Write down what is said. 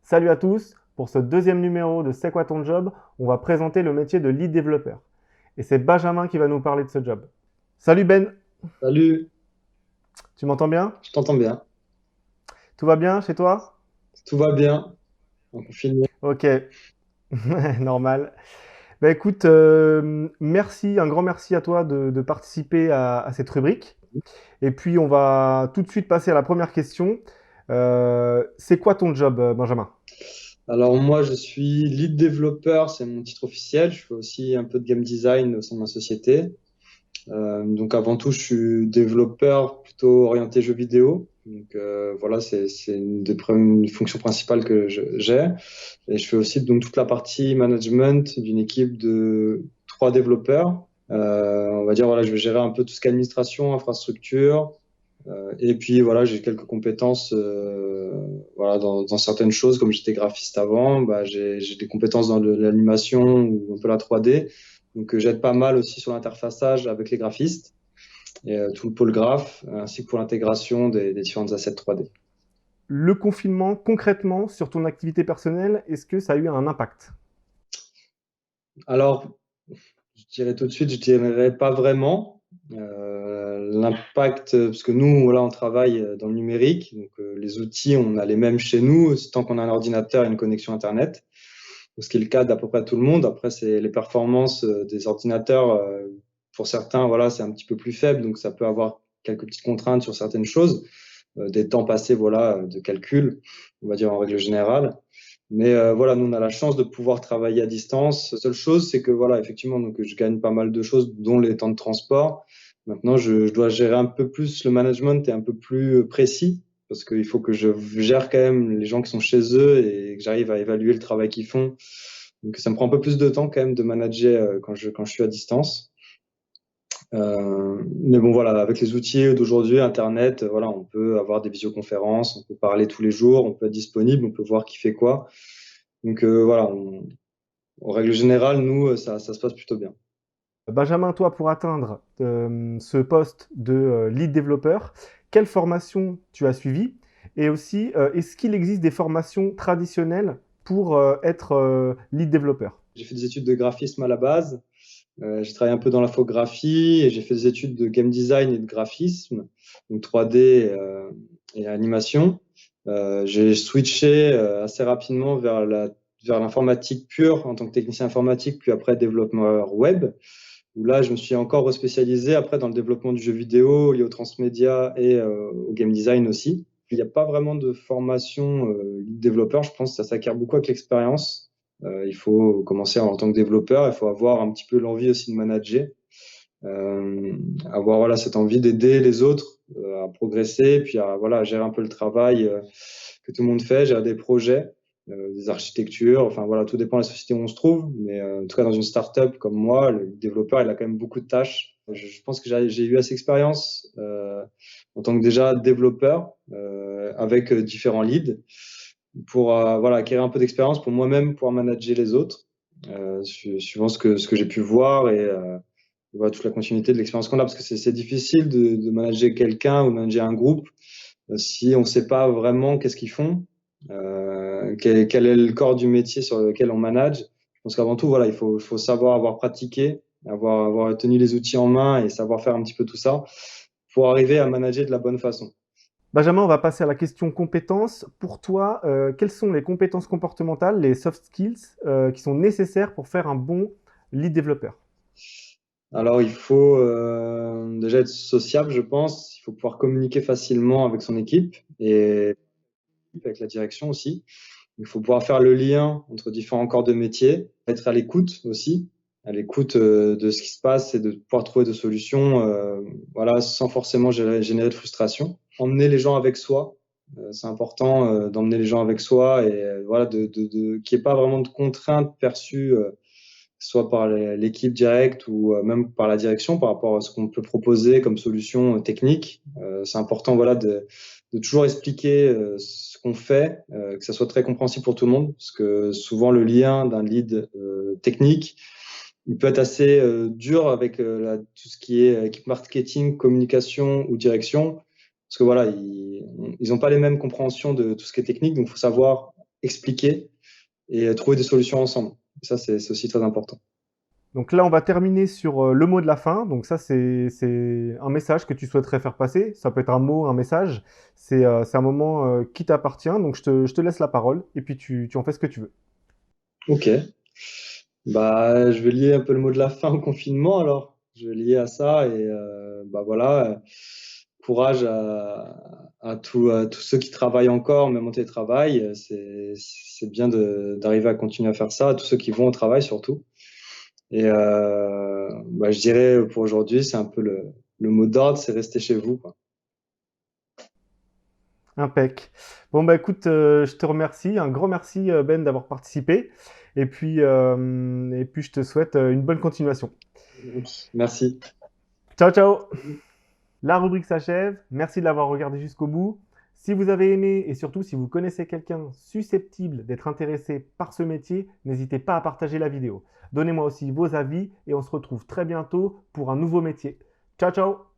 Salut à tous, pour ce deuxième numéro de C'est quoi ton job, on va présenter le métier de lead développeur. Et c'est Benjamin qui va nous parler de ce job. Salut Ben, Salut, tu m'entends bien? je t'entends bien. Tout va bien chez toi? Tout va bien en confinement. Ok, normal. Bah écoute, merci, un grand merci à toi de participer à cette rubrique. Et puis on va tout de suite passer à la première question. C'est quoi ton job, Benjamin? Alors moi, je suis lead développeur, c'est mon titre officiel. Je fais aussi un peu de game design au sein de ma société. Donc avant tout, je suis développeur plutôt orienté jeux vidéo. Donc voilà, c'est une fonctions principales que j'ai. Et je fais aussi donc toute la partie management d'une équipe de 3 développeurs. On va dire voilà, je vais gérer un peu tout ce qui est administration, infrastructure. Et puis voilà, j'ai quelques compétences voilà, dans certaines choses, comme j'étais graphiste avant, bah, j'ai des compétences dans l'animation ou un peu la 3D. Donc j'aide pas mal aussi sur l'interfaçage avec les graphistes et tout le pôle graph, ainsi que pour l'intégration des différentes assets 3D. Le confinement, concrètement, sur ton activité personnelle, est-ce que ça a eu un impact? Alors, je dirais tout de suite, je dirais pas vraiment. L'impact, parce que nous, voilà, on travaille dans le numérique, donc les outils, on a les mêmes chez nous, tant qu'on a un ordinateur et une connexion Internet. Ce qui est le cas d'à peu près tout le monde. Après, c'est les performances des ordinateurs. Pour certains, voilà, c'est un petit peu plus faible, donc ça peut avoir quelques petites contraintes sur certaines choses, des temps passés, voilà, de calcul, on va dire en règle générale. Mais voilà, nous on a la chance de pouvoir travailler à distance. La seule chose, c'est que voilà, effectivement, donc je gagne pas mal de choses, dont les temps de transport. Maintenant, je dois gérer un peu plus le management et un peu plus précis, parce qu'il faut que je gère quand même les gens qui sont chez eux et que j'arrive à évaluer le travail qu'ils font. Donc ça me prend un peu plus de temps quand même de manager quand je suis à distance. Mais bon voilà, avec les outils d'aujourd'hui, Internet, voilà, on peut avoir des visioconférences, on peut parler tous les jours, on peut être disponible, on peut voir qui fait quoi. Donc voilà, en règle générale, nous, ça se passe plutôt bien. Benjamin, toi, pour atteindre ce poste de lead développeur, quelle formation tu as suivi? Et aussi, est-ce qu'il existe des formations traditionnelles pour être lead développeur? J'ai fait des études de graphisme à la base. J'ai travaillé un peu dans l'infographie et j'ai fait des études de game design et de graphisme, donc 3D et animation. J'ai switché assez rapidement vers l'informatique pure en tant que technicien informatique, puis après développeur web, où là, je me suis encore spécialisé après dans le développement du jeu vidéo, lié au transmédia et au game design aussi. Il n'y a pas vraiment de formation développeur, je pense que ça s'acquiert beaucoup avec l'expérience. Il faut commencer en tant que développeur, il faut avoir un petit peu l'envie aussi de manager, euh, avoir voilà, cette envie d'aider les autres à progresser, puis à voilà, gérer un peu le travail que tout le monde fait, gérer des projets, des architectures, enfin voilà, tout dépend de la société où on se trouve, mais en tout cas dans une start-up comme moi, le développeur, il a quand même beaucoup de tâches. Je pense que j'ai eu assez d'expérience en tant que déjà développeur avec différents leads pour voilà, acquérir un peu d'expérience pour moi-même pouvoir manager les autres, suivant ce que j'ai pu voir et voilà, toute la continuité de l'expérience qu'on a, parce que c'est difficile de manager quelqu'un ou manager un groupe si on ne sait pas vraiment qu'est-ce qu'ils font, quel est le corps du métier sur lequel on manage. Je pense qu'avant tout, voilà, il faut savoir avoir pratiqué, avoir tenu les outils en main et savoir faire un petit peu tout ça pour arriver à manager de la bonne façon. Benjamin, on va passer à la question compétences. Pour toi, quelles sont les compétences comportementales, les soft skills, qui sont nécessaires pour faire un bon lead développeur? Alors, il faut déjà être sociable, je pense. Il faut pouvoir communiquer facilement avec son équipe et avec la direction aussi. Il faut pouvoir faire le lien entre différents corps de métier, être à l'écoute aussi, à l'écoute de ce qui se passe et de pouvoir trouver des solutions, voilà, sans forcément générer de frustration. Emmener les gens avec soi, c'est important d'emmener les gens avec soi et voilà, qu'il n'y ait pas vraiment de contraintes perçues, soit par l'équipe directe ou même par la direction par rapport à ce qu'on peut proposer comme solution technique. C'est important, voilà, de toujours expliquer ce qu'on fait, que ça soit très compréhensible pour tout le monde, parce que souvent le lien d'un lead technique, il peut être assez dur avec tout ce qui est équipe marketing, communication ou direction, parce que voilà, ils n'ont pas les mêmes compréhensions de tout ce qui est technique, donc il faut savoir expliquer et trouver des solutions ensemble. Ça, c'est aussi très important. Donc là, on va terminer sur le mot de la fin. Donc ça, c'est un message que tu souhaiterais faire passer. Ça peut être un mot, un message. C'est un moment qui t'appartient. Donc je te laisse la parole et puis tu en fais ce que tu veux. Ok. Bah, je vais lier un peu le mot de la fin au confinement alors. Je vais lier à ça et bah voilà, courage à tous ceux qui travaillent encore, même en télétravail. C'est bien d'arriver à continuer à faire ça, à tous ceux qui vont au travail surtout. Et bah, je dirais pour aujourd'hui, c'est un peu le mot d'ordre, c'est rester chez vous, quoi. Impec. Bon, bah écoute, je te remercie. Un grand merci, Ben, d'avoir participé. Et puis, je te souhaite une bonne continuation. Merci. Ciao, ciao! La rubrique s'achève. Merci de l'avoir regardé jusqu'au bout. Si vous avez aimé et surtout si vous connaissez quelqu'un susceptible d'être intéressé par ce métier, n'hésitez pas à partager la vidéo. Donnez-moi aussi vos avis et on se retrouve très bientôt pour un nouveau métier. Ciao, ciao!